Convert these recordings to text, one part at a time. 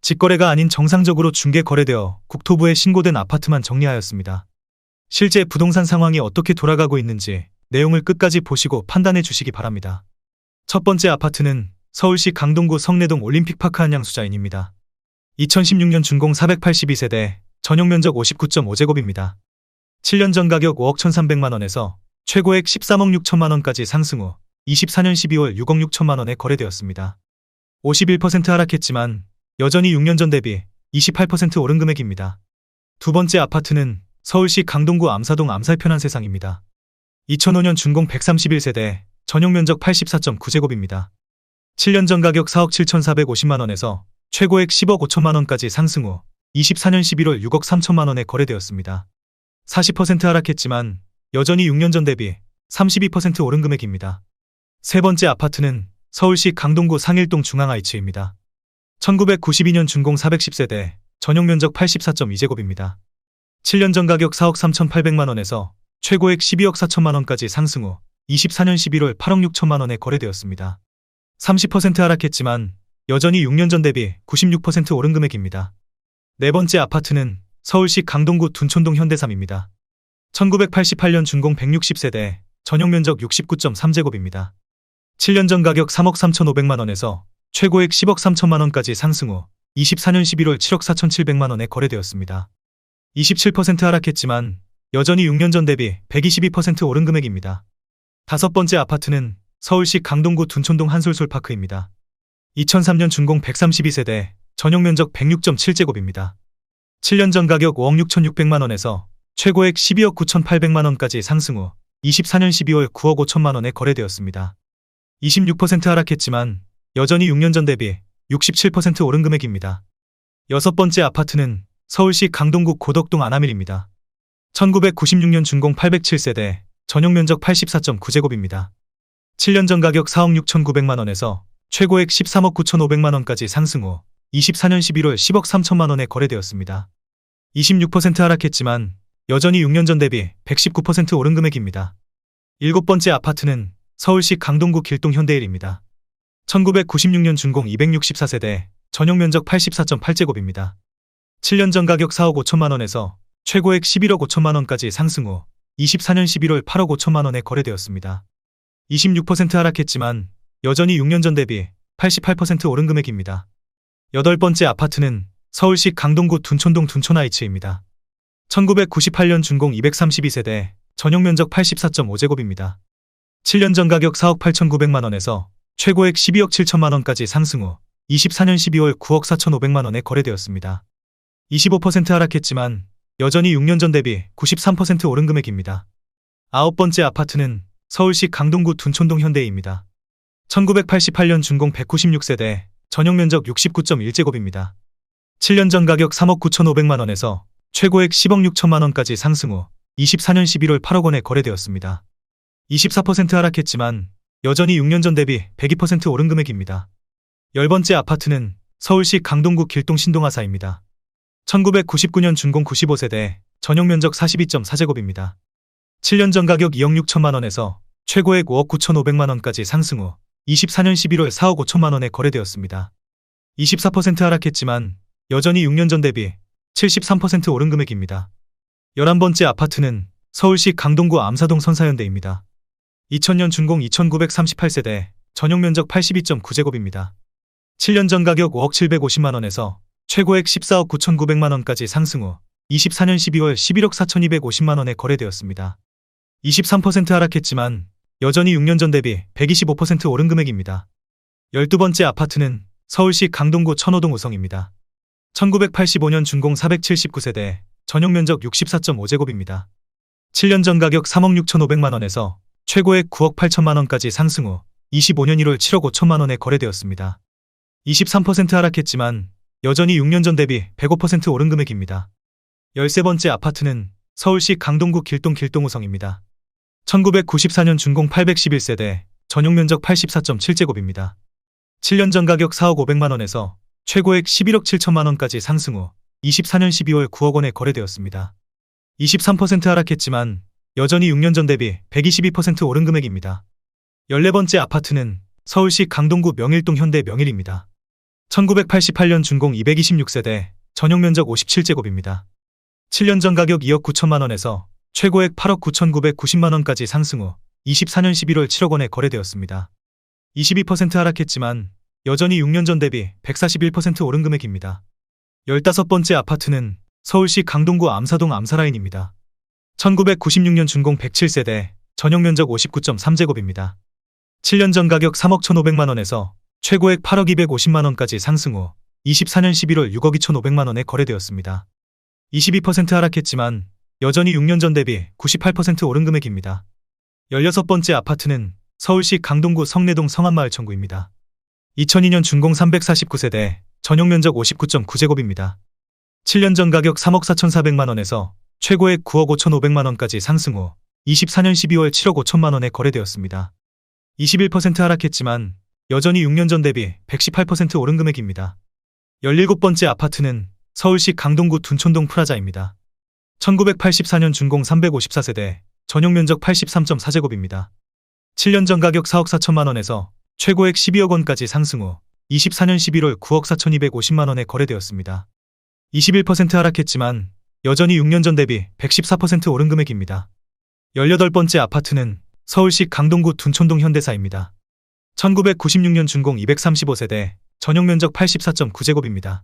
직거래가 아닌 정상적으로 중개 거래되어 국토부에 신고된 아파트만 정리하였습니다. 실제 부동산 상황이 어떻게 돌아가고 있는지 내용을 끝까지 보시고 판단해 주시기 바랍니다. 첫 번째 아파트는 서울시 강동구 성내동 올림픽파크 한양수자인입니다. 2016년 준공 482세대, 전용면적 59.5제곱입니다. 7년 전 가격 5억 1,300만원에서 최고액 13억 6천만원까지 상승 후 24년 12월 6억 6천만원에 거래되었습니다. 51% 하락했지만 여전히 6년 전 대비 28% 오른 금액입니다. 두 번째 아파트는 서울시 강동구 암사동 암살편한 세상입니다. 2005년 준공 131세대, 전용면적 84.9제곱입니다. 7년 전 가격 4억 7,450만원에서 최고액 10억 5천만원까지 상승 후 24년 11월 6억 3천만원에 거래되었습니다. 40% 하락했지만 여전히 6년 전 대비 32% 오른 금액입니다. 세 번째 아파트는 서울시 강동구 상일동 중앙하이츠입니다. 1992년 준공 410세대, 전용면적 84.2제곱입니다. 7년 전 가격 4억 3,800만원에서 최고액 12억 4천만원까지 상승 후 24년 11월 8억 6천만원에 거래되었습니다. 30% 하락했지만 여전히 6년 전 대비 96% 오른 금액입니다. 네 번째 아파트는 서울시 강동구 둔촌동 현대삼입니다. 1988년 준공 160세대, 전용면적 69.3제곱입니다. 7년 전 가격 3억 3,500만원에서 최고액 10억 3천만원까지 상승 후 24년 11월 7억 4,700만원에 거래되었습니다. 27% 하락했지만 여전히 6년 전 대비 122% 오른 금액입니다. 다섯 번째 아파트는 서울시 강동구 둔촌동 한솔솔파크입니다. 2003년 준공 132세대, 전용면적 106.7제곱입니다. 7년 전 가격 5억 6,600만원에서 최고액 12억 9,800만원까지 상승 후 24년 12월 9억 5천만원에 거래되었습니다. 26% 하락했지만 여전히 6년 전 대비 67% 오른 금액입니다. 여섯 번째 아파트는 서울시 강동구 고덕동 안하밀입니다. 1996년 준공 807세대, 전용면적 84.9제곱입니다. 7년 전 가격 4억 6,900만원에서 최고액 13억 9,500만원까지 상승 후 24년 11월 10억 3천만원에 거래되었습니다. 26% 하락했지만 여전히 6년 전 대비 119% 오른 금액입니다. 일곱 번째 아파트는 서울시 강동구 길동 현대일입니다. 1996년 준공 264세대, 전용면적 84.8제곱입니다. 7년 전 가격 4억 5천만원에서 최고액 11억 5천만원까지 상승 후 24년 11월 8억 5천만원에 거래되었습니다. 26% 하락했지만 여전히 6년 전 대비 88% 오른 금액입니다. 여덟 번째 아파트는 서울시 강동구 둔촌동 둔촌하이츠입니다. 1998년 준공 232세대, 전용면적 84.5제곱입니다. 7년 전 가격 4억 8,900만원에서 최고액 12억 7천만원까지 상승 후 24년 12월 9억 4,500만원에 거래되었습니다. 25% 하락했지만 여전히 6년 전 대비 93% 오른 금액입니다. 아홉 번째 아파트는 서울시 강동구 둔촌동 현대입니다. 1988년 준공 196세대, 전용면적 69.1제곱입니다. 7년 전 가격 3억 9,500만원에서 최고액 10억 6천만원까지 상승 후 24년 11월 8억 원에 거래되었습니다. 24% 하락했지만 여전히 6년 전 대비 102% 오른 금액입니다. 열 번째 아파트는 서울시 강동구 길동 신동하사입니다. 1999년 준공 95세대, 전용면적 42.4제곱입니다. 7년 전 가격 2억 6천만원에서 최고액 5억 9,500만원까지 상승 후 24년 11월 4억 5천만원에 거래되었습니다. 24% 하락했지만 여전히 6년 전 대비 73% 오른 금액입니다. 11번째 아파트는 서울시 강동구 암사동 선사현대입니다. 2000년 준공 2938세대, 전용면적 82.9제곱입니다. 7년 전 가격 5억 750만원에서 최고액 14억 9,900만원까지 상승 후 24년 12월 11억 4,250만원에 거래되었습니다. 23% 하락했지만 여전히 6년 전 대비 125% 오른 금액입니다. 12번째 아파트는 서울시 강동구 천호동 우성입니다. 1985년 준공 479세대, 전용면적 64.5제곱입니다. 7년 전 가격 3억 6,500만원에서 최고액 9억 8천만원까지 상승 후 25년 1월 7억 5천만원에 거래되었습니다. 23% 하락했지만 여전히 6년 전 대비 105% 오른 금액입니다. 13번째 아파트는 서울시 강동구 길동 길동우성입니다. 1994년 준공 811세대, 전용면적 84.7제곱입니다. 7년 전 가격 4억 500만원에서 최고액 11억 7천만원까지 상승 후 24년 12월 9억 원에 거래되었습니다. 23% 하락했지만 여전히 6년 전 대비 122% 오른 금액입니다. 14번째 아파트는 서울시 강동구 명일동 현대 명일입니다. 1988년 준공 226세대, 전용 면적 57제곱입니다. 7년 전 가격 2억 9천만 원에서 최고액 8억 9,990만 원까지 상승 후 24년 11월 7억 원에 거래되었습니다. 22% 하락했지만 여전히 6년 전 대비 141% 오른 금액입니다. 15번째 아파트는 서울시 강동구 암사동 암사라인입니다. 1996년 준공 107세대, 전용 면적 59.3제곱입니다. 7년 전 가격 3억 1,500만 원에서 최고액 8억 250만 원까지 상승 후 24년 11월 6억 2,500만 원에 거래되었습니다. 22% 하락했지만 여전히 6년 전 대비 98% 오른 금액입니다. 16번째 아파트는 서울시 강동구 성내동 성안마을 청구입니다. 2002년 준공 349세대, 전용 면적 59.9제곱입니다. 7년 전 가격 3억 4,400만 원에서 최고액 9억 5,500만 원까지 상승 후 24년 12월 7억 5천만 원에 거래되었습니다. 21% 하락했지만 여전히 6년 전 대비 118% 오른 금액입니다. 17번째 아파트는 서울시 강동구 둔촌동 프라자입니다. 1984년 준공 354세대, 전용 면적 83.4제곱입니다. 7년 전 가격 4억 4천만 원에서 최고액 12억 원까지 상승 후 24년 11월 9억 4,250만 원에 거래되었습니다. 21% 하락했지만 여전히 6년 전 대비 114% 오른 금액입니다. 18번째 아파트는 서울시 강동구 둔촌동 현대사입니다. 1996년 준공 235세대, 전용 면적 84.9제곱입니다.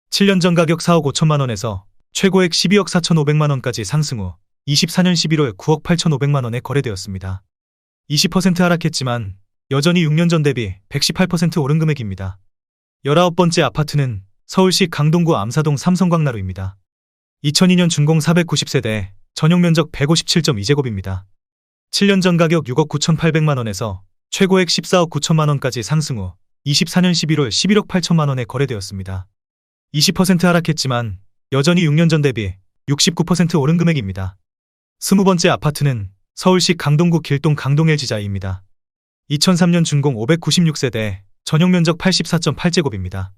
7년 전 가격 4억 5천만 원에서 최고액 12억 4,500만 원까지 상승 후 24년 11월 9억 8,500만 원에 거래되었습니다. 20% 하락했지만 여전히 6년 전 대비 118% 오른 금액입니다. 19번째 아파트는 서울시 강동구 암사동 삼성광나루입니다. 2002년 준공 490세대, 전용 면적 157.2제곱입니다. 7년 전 가격 6억 9,800만 원에서 최고액 14억 9천만 원까지 상승 후 24년 11월 11억 8천만 원에 거래되었습니다. 20% 하락했지만 여전히 6년 전 대비 69% 오른 금액입니다. 20번째 아파트는 서울시 강동구 길동 강동 LG자이입니다. 2003년 준공 596세대, 전용 면적 84.8제곱입니다.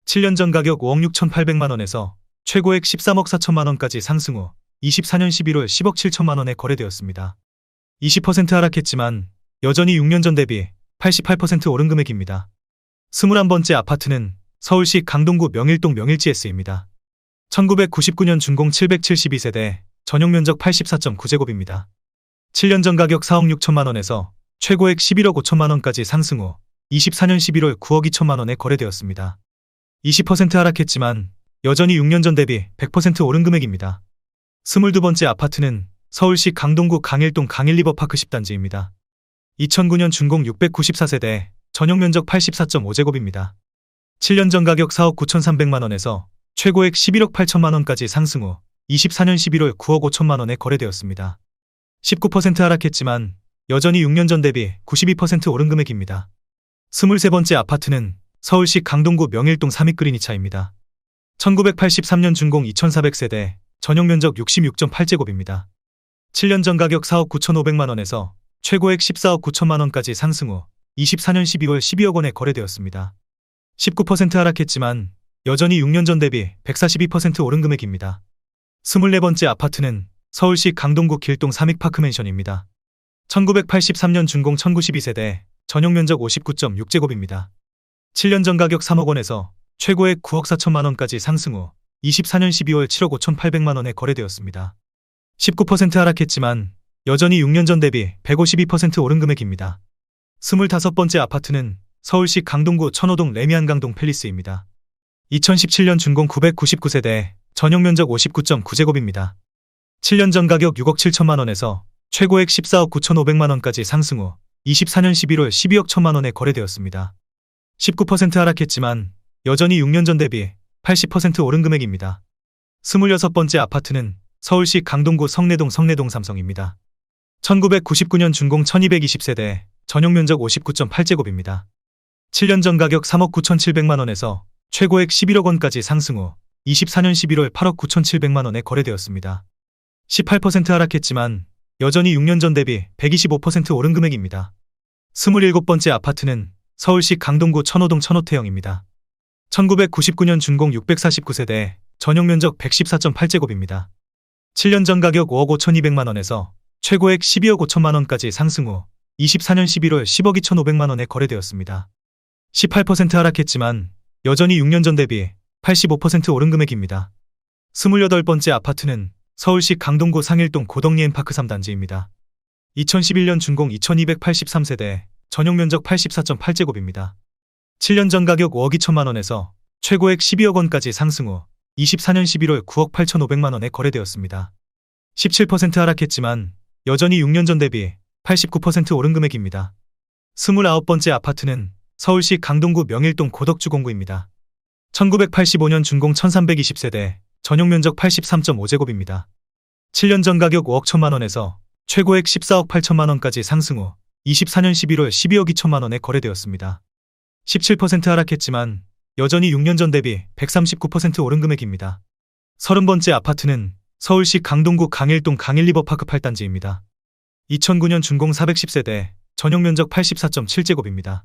7년 전 가격 5억 6,800만 원에서 최고액 13억 4천만 원까지 상승 후 24년 11월 10억 7천만 원에 거래되었습니다. 20% 하락했지만 여전히 6년 전 대비 88% 오른 금액입니다. 21번째 아파트는 서울시 강동구 명일동 명일지S입니다. 1999년 준공 772세대, 전용 면적 84.9제곱입니다. 7년 전 가격 4억 6천만 원에서 최고액 11억 5천만 원까지 상승 후 24년 11월 9억 2천만 원에 거래되었습니다. 20% 하락했지만 여전히 6년 전 대비 100% 오른 금액입니다. 22번째 아파트는 서울시 강동구 강일동 강일리버파크 10단지입니다. 2009년 준공 694세대, 전용 면적 84.5제곱입니다. 7년 전 가격 4억 9,300만 원에서 최고액 11억 8천만 원까지 상승 후 24년 11월 9억 5천만 원에 거래되었습니다. 19% 하락했지만 여전히 6년 전 대비 92% 오른 금액입니다. 23번째 아파트는 서울시 강동구 명일동 삼익그리니차입니다. 1983년 준공 2400세대, 전용 면적 66.8제곱입니다. 7년 전 가격 4억 9,500만 원에서 최고액 14억 9천만 원까지 상승 후 24년 12월 12억 원에 거래되었습니다. 19% 하락했지만 여전히 6년 전 대비 142% 오른 금액입니다. 24번째 아파트는 서울시 강동구 길동 삼익파크맨션입니다. 1983년 준공 1092세대, 전용 면적 59.6제곱입니다. 7년 전 가격 3억 원에서 최고액 9억 4천만 원까지 상승 후 24년 12월 7억 5,800만 원에 거래되었습니다. 19% 하락했지만 여전히 6년 전 대비 152% 오른 금액입니다. 25번째 아파트는 서울시 강동구 천호동 레미안강동 팰리스입니다. 2017년 준공 999세대, 전용 면적 59.9제곱입니다. 7년 전 가격 6억 7천만 원에서 최고액 14억 9,500만 원까지 상승 후 24년 11월 12억 1천만 원에 거래되었습니다. 19% 하락했지만 여전히 6년 전 대비 80% 오른 금액입니다. 26번째 아파트는 서울시 강동구 성내동 삼성입니다. 1999년 준공 1220세대, 전용 면적 59.8제곱입니다. 7년 전 가격 3억 9,700만 원에서 최고액 11억 원까지 상승 후 24년 11월 8억 9,700만 원에 거래되었습니다. 18% 하락했지만 여전히 6년 전 대비 125% 오른 금액입니다. 27번째 아파트는 서울시 강동구 천호동 천호태영입니다. 1999년 준공 649세대, 전용 면적 114.8제곱입니다. 7년 전 가격 5억 5,200만 원에서 최고액 12억 5천만 원까지 상승 후 24년 11월 10억 2,500만 원에 거래되었습니다. 18% 하락했지만 여전히 6년 전 대비 85% 오른 금액입니다. 28번째 아파트는 서울시 강동구 상일동 고덕리엠파크 3단지입니다. 2011년 준공 2283세대, 전용 면적 84.8제곱입니다. 7년 전 가격 5억 2천만 원에서 최고액 12억 원까지 상승 후 24년 11월 9억 8,500만 원에 거래되었습니다. 17% 하락했지만 여전히 6년 전 대비 89% 오른 금액입니다. 29번째 아파트는 서울시 강동구 명일동 고덕주 공구입니다. 1985년 준공 1320세대, 전용 면적 83.5제곱입니다. 7년 전 가격 5억 1천만 원에서 최고액 14억 8천만 원까지 상승 후 24년 11월 12억 2천만 원에 거래되었습니다. 17% 하락했지만 여전히 6년 전 대비 139% 오른 금액입니다. 30번째 아파트는 서울시 강동구 강일동 강일리버파크 8단지입니다. 2009년 준공 410세대, 전용 면적 84.7제곱입니다.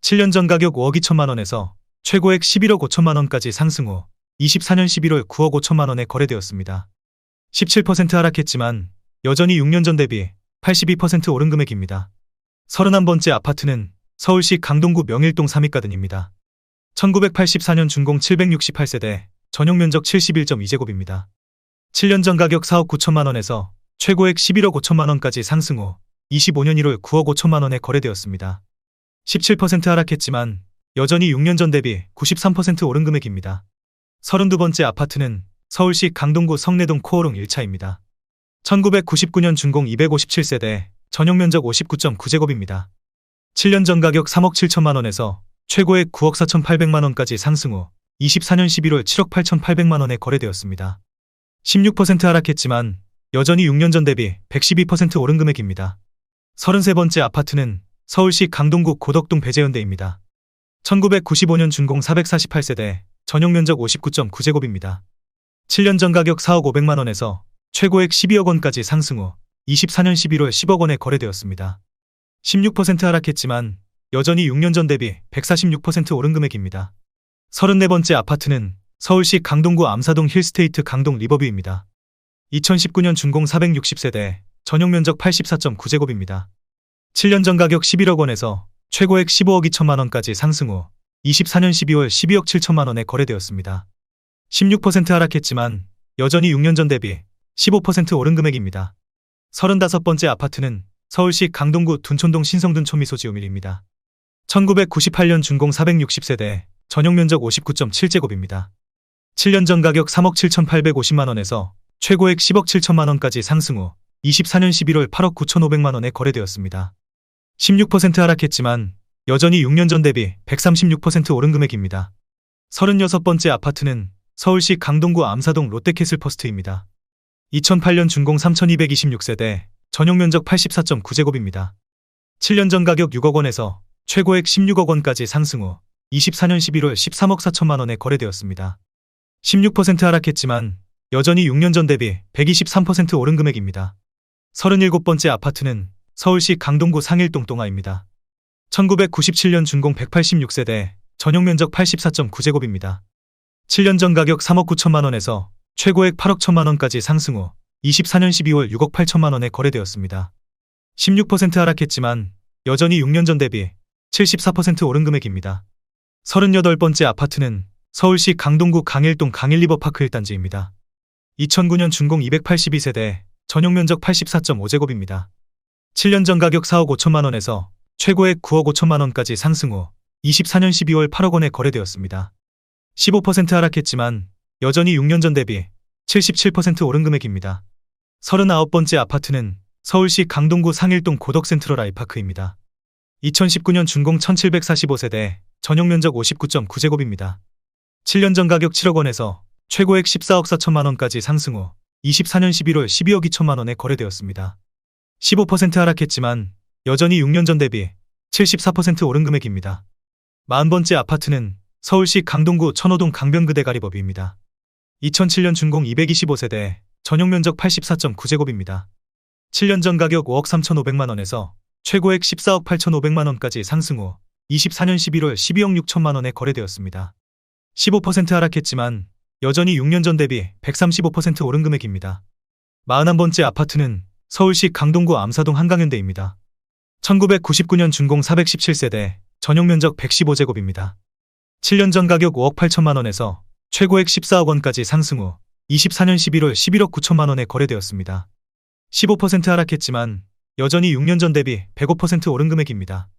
7년 전 가격 5억 2천만 원에서 최고액 11억 5천만 원까지 상승 후 24년 11월 9억 5천만 원에 거래되었습니다. 17% 하락했지만 여전히 6년 전 대비 82% 오른 금액입니다. 31번째 아파트는 서울시 강동구 명일동 3위가든입니다. 1984년 준공 768세대, 전용 면적 71.2제곱입니다. 7년 전 가격 4억 9천만 원에서 최고액 11억 5천만 원까지 상승 후 25년 1월 9억 5천만 원에 거래되었습니다. 17% 하락했지만 여전히 6년 전 대비 93% 오른 금액입니다. 32번째 아파트는 서울시 강동구 성내동 코오롱 1차입니다. 1999년 준공 257세대, 전용 면적 59.9제곱입니다. 7년 전 가격 3억 7천만 원에서 최고액 9억 4,800만 원까지 상승 후 24년 11월 7억 8,800만 원에 거래되었습니다. 16% 하락했지만 여전히 6년 전 대비 112% 오른 금액입니다. 33번째 아파트는 서울시 강동구 고덕동 배재현대입니다. 1995년 준공 448세대, 전용 면적 59.9제곱입니다. 7년 전 가격 4억 500만 원에서 최고액 12억 원까지 상승 후 24년 11월 10억 원에 거래되었습니다. 16% 하락했지만 여전히 6년 전 대비 146% 오른 금액입니다. 34번째 아파트는 서울시 강동구 암사동 힐스테이트 강동 리버뷰입니다. 2019년 준공 460세대, 전용 면적 84.9제곱입니다. 7년 전 가격 11억 원에서 최고액 15억 2천만 원까지 상승 후 24년 12월 12억 7천만 원에 거래되었습니다. 16% 하락했지만 여전히 6년 전 대비 15% 오른 금액입니다. 35번째 아파트는 서울시 강동구 둔촌동 신성둔 초미소지오밀입니다. 1998년 준공 460세대, 전용 면적 59.7제곱입니다. 7년 전 가격 3억 7,850만 원에서 최고액 10억 7천만 원까지 상승 후 24년 11월 8억 9,500만 원에 거래되었습니다. 16% 하락했지만 여전히 6년 전 대비 136% 오른 금액입니다. 36번째 아파트는 서울시 강동구 암사동 롯데캐슬퍼스트입니다. 2008년 준공 3,226세대, 전용 면적 84.9제곱입니다. 7년 전 가격 6억 원에서 최고액 16억 원까지 상승 후 24년 11월 13억 4천만 원에 거래되었습니다. 16% 하락했지만 여전히 6년 전 대비 123% 오른 금액입니다. 37번째 아파트는 서울시 강동구 상일동 동아입니다. 1997년 준공 186세대, 전용 면적 84.9제곱입니다. 7년 전 가격 3억 9천만 원에서 최고액 8억 1천만 원까지 상승 후 24년 12월 6억 8천만 원에 거래되었습니다. 16% 하락했지만 여전히 6년 전 대비 74% 오른 금액입니다. 38번째 아파트는 서울시 강동구 강일동 강일리버파크 1단지입니다. 2009년 준공 282세대, 전용 면적 84.5제곱입니다. 7년 전 가격 4억 5천만 원에서 최고액 9억 5천만 원까지 상승 후 24년 12월 8억 원에 거래되었습니다. 15% 하락했지만 여전히 6년 전 대비 77% 오른 금액입니다. 39번째 아파트는 서울시 강동구 상일동 고덕센트럴 아이파크입니다. 2019년 준공 1745세대, 전용 면적 59.9제곱입니다. 7년 전 가격 7억 원에서 최고액 14억 4천만 원까지 상승 후 24년 11월 12억 2천만 원에 거래되었습니다. 15% 하락했지만 여전히 6년 전 대비 74% 오른 금액입니다. 40번째 아파트는 서울시 강동구 천호동 강변그대가리버뷰입니다. 2007년 준공 225세대, 전용 면적 84.9제곱입니다. 7년 전 가격 5억 3,500만 원에서 최고액 14억 8,500만 원까지 상승 후 24년 11월 12억 6천만 원에 거래되었습니다. 15% 하락했지만 여전히 6년 전 대비 135% 오른 금액입니다. 41번째 아파트는 서울시 강동구 암사동 한강현대입니다. 1999년 준공 417세대, 전용 면적 115제곱입니다. 7년 전 가격 5억 8천만 원에서 최고액 14억 원까지 상승 후 24년 11월 11억 9천만 원에 거래되었습니다. 15% 하락했지만 여전히 6년 전 대비 105% 오른 금액입니다.